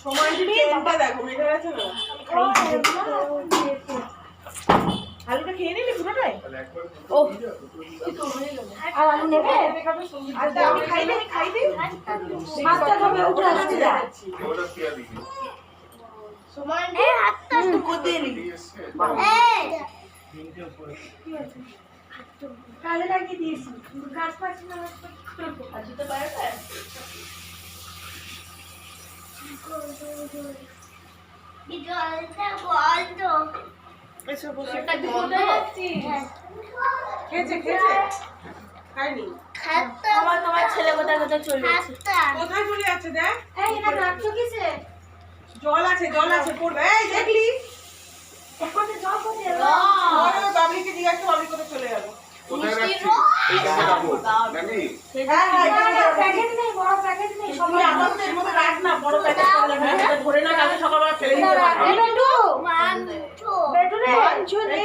সময় চেনটা দেখো মেঘা আছে না আলুটা খেয়ে নিলি পুরোটাই ও আর আলু নেবে আলুটা আমি খাই দিই মাছটা খাবে উঠে আসছে ওটা পেয়া দিবি সময় এই হাতটা একটু কোদে নি কাজে লাগিয়ে দিয়েছি কাজ পাচ্ছি না আর দিতে পারবে এসো বসে একটা গন্ধ খেয়েছে খাইনি তোমার ছেলে কোথায় চলে গেছে কোথায় চলে যাচ্ছে দেখ এই না রাখছো কিসে জল আছে পড়বে এই দেখলি ওখানে জল কোথায় ওরে বাবলিকে জিজ্ঞাসা বাবলি কোথায় চলে গেল কোথায় রাখছিস এই গাছে রাখবো নাকি প্যাকেট নেই বড় প্যাকেট নেই সবাই আমার তো এর মধ্যে রাখ না বড় প্যাকেট করে ভরে না কালকে সকালবেলা ফেলে দিতে পারবে বেটু রে